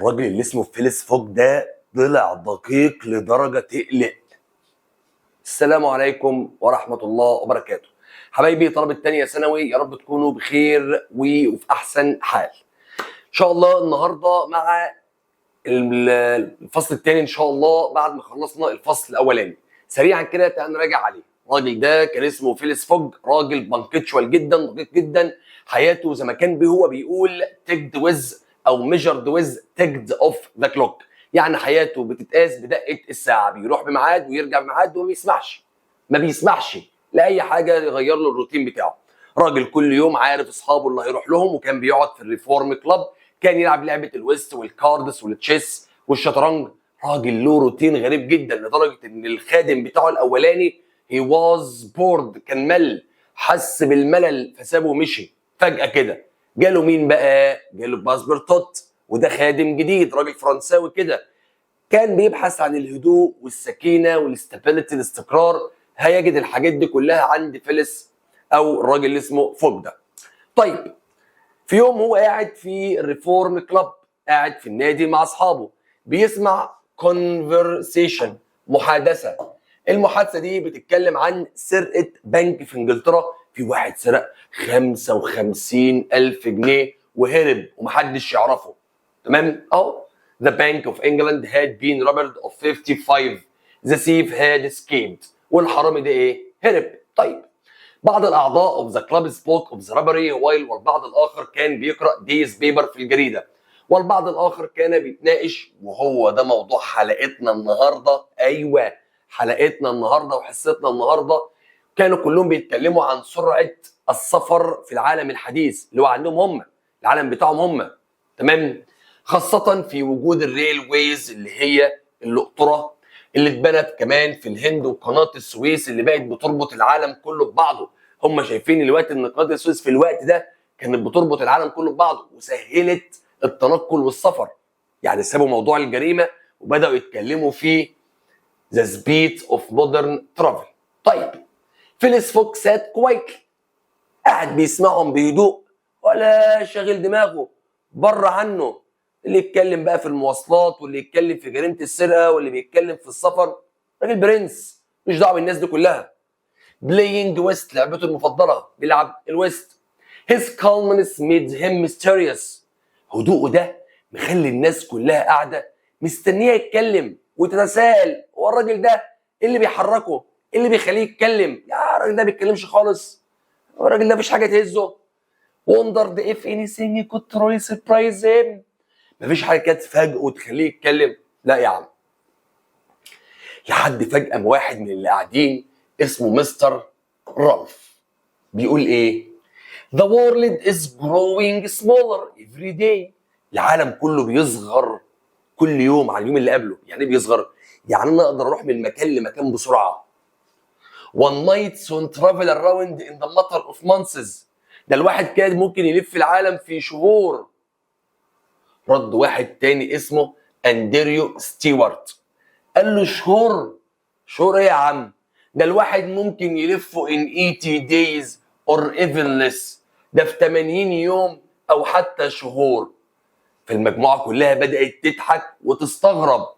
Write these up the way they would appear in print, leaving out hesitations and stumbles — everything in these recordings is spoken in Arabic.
الراجل اللي اسمه فيليس فوق ده طلع دقيق لدرجة تقلق. السلام عليكم ورحمة الله وبركاته. حبايبي طلبة تانية ثانوي، يا رب تكونوا بخير وفي أحسن حال. إن شاء الله النهاردة مع الفصل الثاني إن شاء الله بعد ما خلصنا الفصل الأولاني. سريعا كده تعال نراجع عليه. الراجل ده كان اسمه فيليس فوق، راجل بانكتشوال جدا، دقيق جدا. حياته زي ما كان هو بيقول تكد ويز او ميجرد ويز تكد اوف ذا كلوك، يعني حياته بتتقاس بدقه الساعه، بيروح بميعاد ويرجع بميعاد وما بيسمحش لاي حاجه يغير له الروتين بتاعه. راجل كل يوم عارف اصحابه اللي هيروح لهم، وكان بيقعد في الريفورم كلاب، كان يلعب لعبه الويست والكاردس والتشيس والشطرنج. راجل له روتين غريب جدا لدرجه ان الخادم بتاعه الاولاني هي واز بورد، كان مل، حس بالملل فسابه ومشي. فجاه كده جاله مين بقى؟ جاله باسبرتوت، وده خادم جديد، راجل فرنساوي كده، كان بيبحث عن الهدوء والسكينه والاستابيليتي، الاستقرار. هيجد الحاجات دي كلها عند فيليس او الراجل اللي اسمه فوق ده. طيب في يوم هو قاعد في الريفورم كلاب، قاعد في النادي مع اصحابه، بيسمع كونفرسيشن، محادثه. المحادثه دي بتتكلم عن سرقه بنك في انجلترا. في واحد سرق 55,000 جنيه وهرب ومحدش يعرفه. تمام اهو. The Bank of England had been robbed of 55. The thief had escaped. والحرامي ده ايه؟ هرب. طيب بعض الاعضاء of the club spoke of the robbery while والبعض الاخر كان بيقرا دايز بيبر في الجريده، والبعض الاخر كان بيتناقش. وهو ده موضوع حلقتنا النهارده. ايوه حلقتنا النهارده وحصتنا النهارده كانوا كلهم بيتكلموا عن سرعه السفر في العالم الحديث اللي هو عندهم هم، العالم بتاعهم هم. تمام، خاصه في وجود الريل ويز اللي هي القطره اللي اتبنت كمان في الهند، وقناه السويس اللي بقت بتربط العالم كله ببعضه. هم شايفين الوقت ان قناه السويس في الوقت ده كانت بتربط العالم كله ببعضه وسهلت التنقل والسفر. يعني سابوا موضوع الجريمه وبداوا يتكلموا في the speed of modern travel. طيب فيليس فوق سات كويتلي، قاعد بيسمعهم بهدوء ولا شاغل دماغه بره عنه. اللي يتكلم بقى في المواصلات، واللي يتكلم في جريمه السرقه، واللي بيتكلم في السفر. راجل برنس مش دعوه بالناس دي كلها. بلاينج ويست، لعبته المفضله، بيلعب الويست. his calmness made him mysterious. هدوءه ده مخلي الناس كلها قاعده مستنيه يتكلم وتتساءل، هو الراجل ده ايه اللي بيحركه؟ ايه اللي بيخليه يتكلم؟ يا الراجل ده ما بيتكلمش خالص، هو الراجل ده مفيش حاجه تهزه. wondered if anything could truly surprise him. مفيش حاجه كانت تفاجئه وتخليه يتكلم. لا يا عم. لحد فجاه ما واحد من اللي قاعدين اسمه مستر رالف بيقول ايه؟ The world is growing smaller every day. العالم كله بيصغر كل يوم عن اليوم اللي قبله. يعني ايه بيصغر؟ يعني انا اقدر اروح من مكان لمكان بسرعه. One might soon travel around in the matter of months. ده الواحد كان ممكن يلف العالم في شهور. رد واحد تاني اسمه اندريو ستيوارت، قال له شهور؟ شهور ايه يا عم؟ ده الواحد ممكن يلفه in 80 days or even less. ده في 80 يوم او حتى شهور. فالمجموعه كلها بدات تضحك وتستغرب.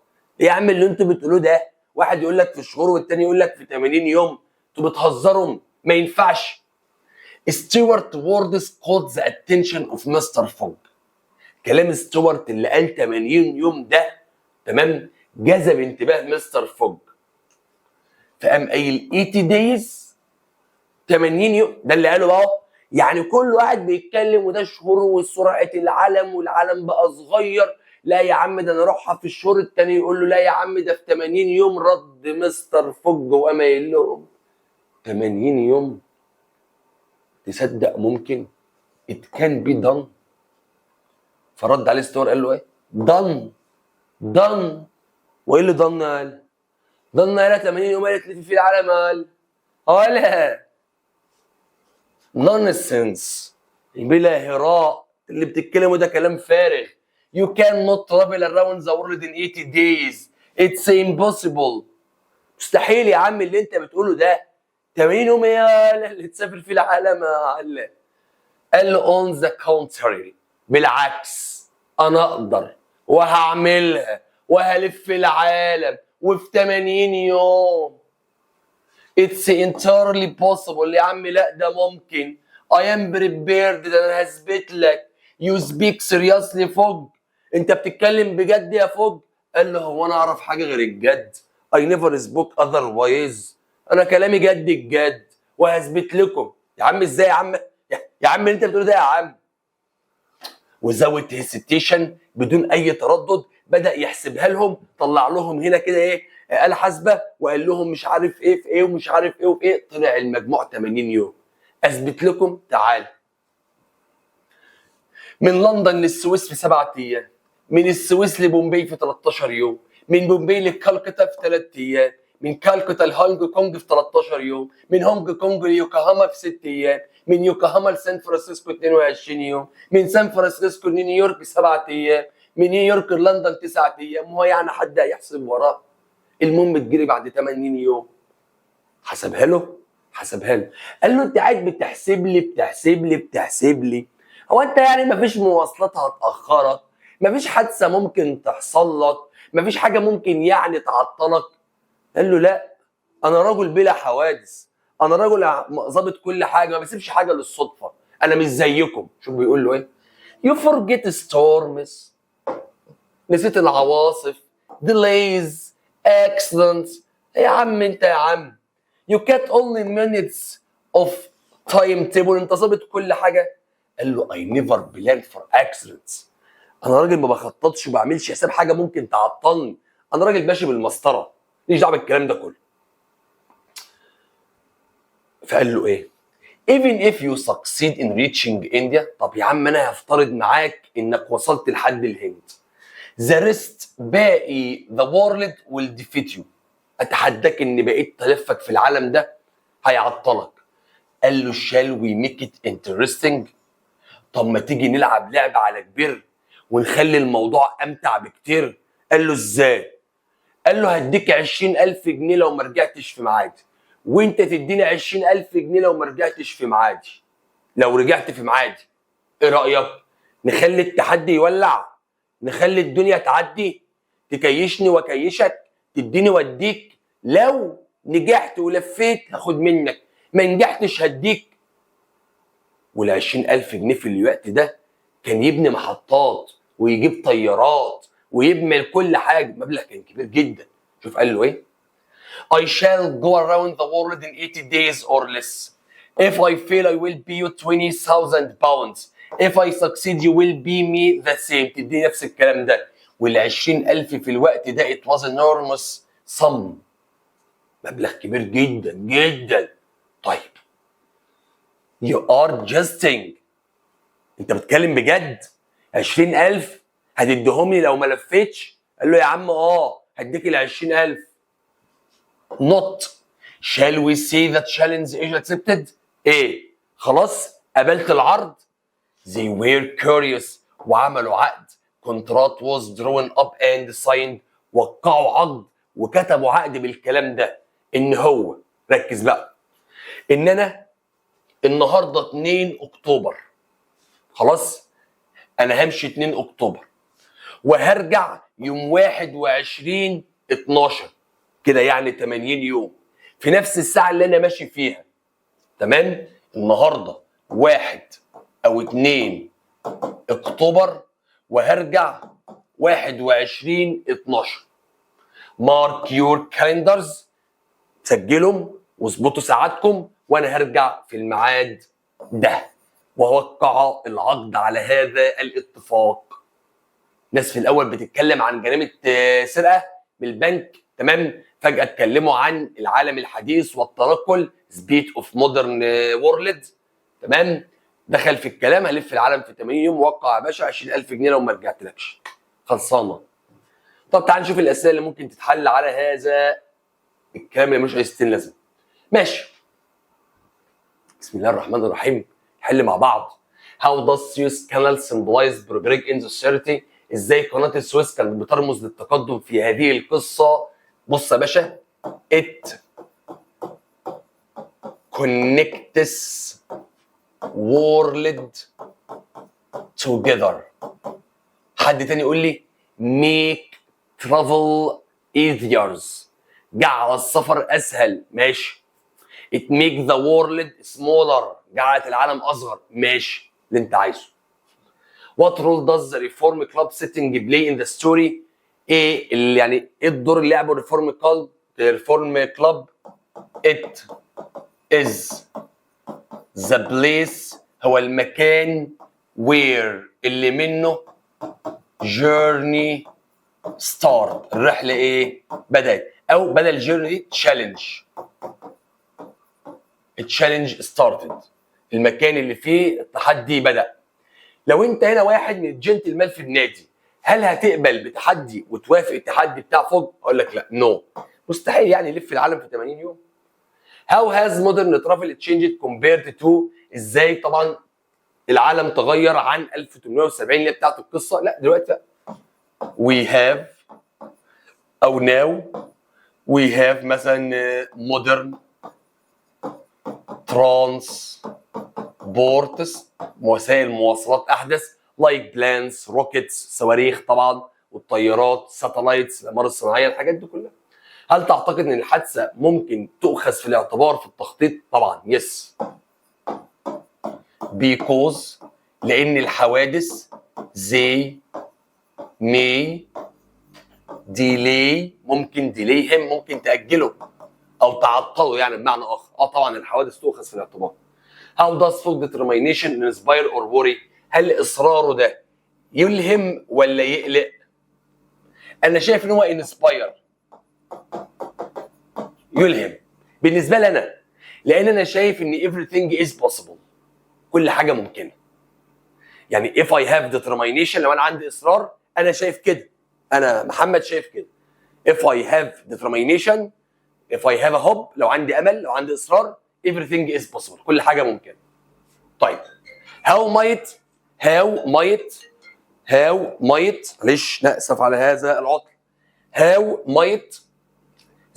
ايه يا عم اللي انتوا بتقولوه ده؟ واحد يقول لك في شهور والتاني يقول لك في 80 يوم. انتوا بتهزروا، ما ينفعش. ستيوارت ووردز caught the attention of مستر فوق. كلام ستيوارت اللي قال 80 يوم ده تمام جذب انتباه مستر فوق. فقام قايل 80 دايز، 80 يوم، ده اللي قاله بقى. يعني كل واحد بيتكلم وده شهور وسرعه العالم والعالم بقى صغير. لا يا عم ده انا اروحها في الشهور. التاني يقول له لا يا عم ده في 80 يوم. رد مستر فوق وقام قايل لهم 80 يوم؟ تصدق ممكن it can be done. فرد عليه ستور قال له ايه؟ done. وايه اللي done قال؟ done قال 80 يوم قالت لي في العالم قال قالها nonsense، بلا هراء. اللي بتتكلمه ده كلام فارغ. you cannot travel around the world in 80 days. it's impossible. مستحيل يا عم اللي انت بتقوله ده. 80 يوم ايه اللي تسافر في العالم؟ قال له on the contrary، بالعكس انا اقدر. وهعملها وهلف العالم وفي 80 يوم. It's entirely possible. يا عم لا ده ممكن. I am prepared. ده انا هثبت لك. You speak seriously فوج. انت بتتكلم بجد يا فوج؟ قال له هو انا اعرف حاجه غير الجد؟ I never spoke otherwise. انا كلامي جد الجد وهثبت لكم. يا عم ازاي يا عم؟ يا عم انت بتقول ده يا عم. وزود هيسيتيشن بدون اي تردد بدا يحسبها لهم. طلع لهم هنا كده ايه آلة حاسبه وقال لهم مش عارف ايه في ايه ومش عارف ايه وفي ايه. طلع المجموع 80 يوم. اثبت لكم. تعال. من لندن للسويس في 7 ايام. من السويس لبومبي في 13 يوم. من بومبي لكالكتا في 3 ايام. من كالكتا لهونج كونج في 13 يوم. من هونج كونج ليوكوهاما في 6 ايام. من يوكوهاما لسان فرانسيسكو 22 يوم. من سان فرانسيسكو لنيويورك 7 ايام. من نيويورك لندن 9 ايام. هو يعني حد هيحسب وراه؟ المهم تجري بعد 80 يوم. حسبها له. قال له انت قاعد بتحسب لي. هو انت يعني مفيش مواصلات هتاخرك؟ مفيش حادثه ممكن تحصل لك؟ مفيش حاجه ممكن يعني تعطلك؟ قال له لا، انا رجل بلا حوادث. انا رجل ظابط كل حاجه، ما بسيبش حاجه للصدفه. انا مش زيكم. شوف بيقول له ايه. You forget storms. نسيت العواصف. Delays. Accidents. يا عم انت يا عم. You get only minutes of time table. انت ظابط كل حاجه. قال له I never plan for accidents. انا راجل ما بخططش وما بعملش حساب حاجه ممكن تعطلني. انا راجل ماشي بالمسطره. ماليش دعوه بالكلام ده كله. فقال له ايه؟ Even if you succeed in reaching India. طب يا عم انا هفترض معاك انك وصلت لحد الهند. The rest باقي the world will defeat you. اتحداك ان بقيت تلفك في العالم ده هيعطلك. قال له shall we make it interesting. طب ما تيجي نلعب لعبه على كبير ونخلي الموضوع امتع بكتير. قال له ازاي؟ قال له هديك 20,000 جنيه لو ما رجعتش في ميعادي، وانت تديني 20,000 جنيه لو ما رجعتش في ميعادي. لو رجعت في ميعادي ايه رايك؟ نخلي التحدي يولع، نخلي الدنيا تعدي، تكيشني واكيشك، تديني واديك. لو نجحت ولفيت هاخد منك، ما نجحتش هديك. وال20,000 جنيه في الوقت ده كان يبني محطات ويجيب طيارات ويبني كل حاجه. مبلغ كان كبير جدا. شوف قال له ايه؟ I shall go around the world in 80 days or less. If I fail I will pay you 20,000 pounds. If I succeed you will pay me the same. تدي نفس الكلام ده. وال20,000 في الوقت ده it was enormous sum. مبلغ كبير جدا جدا. طيب You are jesting. انت بتتكلم بجد؟ 20,000 هتديهم لي لو ما لفيتش؟ قال له يا عم هديك ال20,000. Not. Shall we say that challenge is accepted؟ ايه؟ خلاص قبلت العرض؟ They were curious. وعملوا عقد. Contract was drawn up and signed. وقعوا عقد وكتبوا عقد بالكلام ده. ان هو ركز بقى. ان انا النهارده 2 اكتوبر. خلاص؟ انا همشي 2 اكتوبر وهرجع يوم 21/12 كده يعني 80 يوم في نفس الساعه اللي انا ماشي فيها. تمام؟ النهارده 1 أو 2 اكتوبر وهرجع 21/12. مارك يور كالندرز. سجلهم واظبطوا ساعاتكم وانا هرجع في الميعاد ده. ووقع العقد على هذا الاتفاق. ناس في الاول بتتكلم عن جريمه سرقه بالبنك. تمام؟ فجاه اتكلموا عن العالم الحديث والتنقل. سبيد اوف مودرن وورلد. تمام؟ دخل في الكلام. هلف العالم في 80 يوم. وقع يا باشا 20,000 جنيه لو ما رجعتلكش. خلصانه. طب تعال نشوف الاسئله اللي ممكن تتحل على هذا الكلام اللي ملوش اي ستين لازمه. ماشي. بسم الله الرحمن الرحيم. نحل مع بعض. How does Suez Canal symbolize progress in society؟ ازاي قناة السويس كانت بترمز للتقدم في هذه القصة؟ بص يا باشا. It connects world together. حد تاني يقول لي make travel easier. جعل السفر اسهل. ماشي. it make the world smaller. جعلت العالم اصغر. ماشي اللي انت عايزه. what role does the reform club setting play in the story؟ ايه اللي يعني ايه الدور اللي لعبه الريفورم كلوب؟ الريفورم كلوب it is the place، هو المكان where اللي منه journey start، الرحله ايه بدات، او بدل journey دي challenge، challenge started، المكان اللي فيه التحدي بدا. لو انت هنا واحد من الجنتلمان في النادي، هل هتقبل بتحدي وتوافق التحدي بتاع فوج؟ اقول لك لا، نو، مستحيل يعني يلف العالم في 80 يوم. How has modern travel changed compared to؟ ازاي طبعا العالم تغير عن 1870 اللي بتاعت القصه؟ لا دلوقتي we have او now we have مثلا modern transports، وسائل مواصلات احدث like planes rockets، صواريخ طبعا، والطيارات ساتلايتس، الاقمار الصناعيه، الحاجات دي كلها. هل تعتقد ان الحادثه ممكن تؤخذ في الاعتبار في التخطيط؟ طبعا يس، because لان الحوادث they may delay، ممكن delay هم، ممكن تاجله او تعطله يعني بمعنى اخر. طبعا الحوادث تؤخذ في الاعتبار. How does fog determination inspire or worry؟ هل اصراره ده يلهم ولا يقلق؟ انا شايف ان هو inspire، يلهم بالنسبه لي انا، لان انا شايف ان everything is possible، كل حاجه ممكنه. يعني if I have determination، لو انا عندي اصرار، انا شايف كده، انا محمد شايف كده. if I have determination، if I have a hope، لو عندي امل، لو عندي اصرار، everything is possible، كل حاجه ممكنه. طيب how might معلش نأسف على هذا العطل. how might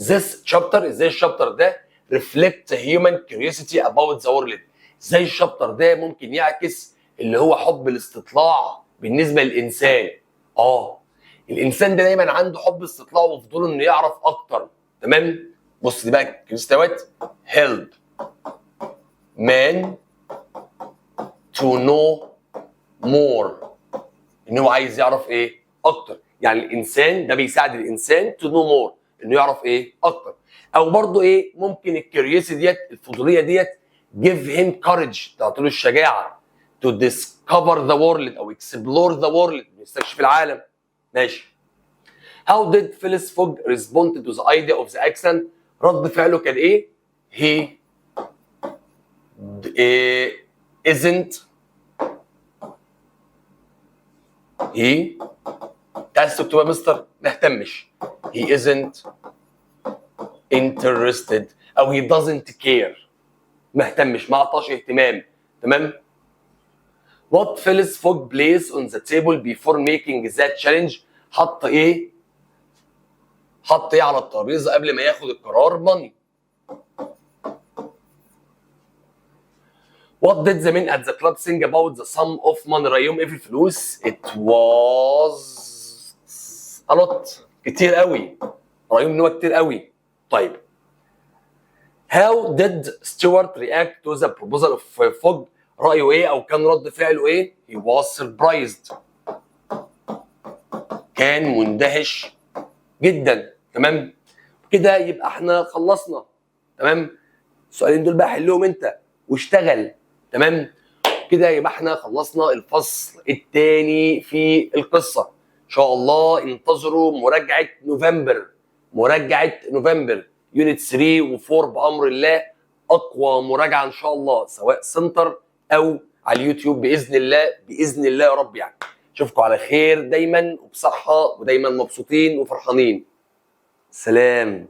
this chapter، ازاي الشابتر ده reflect human curiosity about the world؟ ازاي الشابتر ده ممكن يعكس اللي هو حب الاستطلاع بالنسبه للانسان؟ الانسان ده دايما عنده حب استطلاع وفضول انه يعرف اكتر. تمام. بص دي بقى كريستوات help man to know more، ان هو عايز يعرف ايه اكتر. يعني الانسان ده بيساعد الانسان to know more، انه يعرف ايه اكتر. او برضه ايه، ممكن الكيوريوسيتي ديت، الفضوليه ديت give him courage، تعطيله الشجاعه to discover the world او explore the world، يستكشف العالم. ماشي. How did Phyllis Fogg respond to the idea of the accident؟ رد فعله كان ايه؟ he isn't عايز تكتبها يا مستر؟ ما اهتمش. he isn't interested او he doesn't care، ما اهتمش، ما اعطاش اهتمام. تمام. what Phyllis Fogg placed on the table before making that challenge؟ حط ايه على الترابيزه قبل ما ياخد القرار؟ money. what did the men at the club think about the sum of money؟ رأيهم ايه في الفلوس؟ it was a lot، كتير قوي. رأيهم ان هو كتير قوي. طيب how did Stewart react to the proposal of Fogg؟ رأيه ايه او كان رد فعله ايه؟ he was surprised، كان مندهش جدا. تمام. كده يبقى احنا خلصنا. تمام. السؤالين دول بقى حلهم انت واشتغل. تمام. كده يبقى احنا خلصنا الفصل الثاني في القصه. ان شاء الله انتظروا مراجعه نوفمبر يونت 3 و4 بامر الله، اقوى مراجعه ان شاء الله، سواء سنتر او على اليوتيوب باذن الله يا رب. يعني اشوفكم على خير دايما وبصحه ودايما مبسوطين وفرحانين. سلام.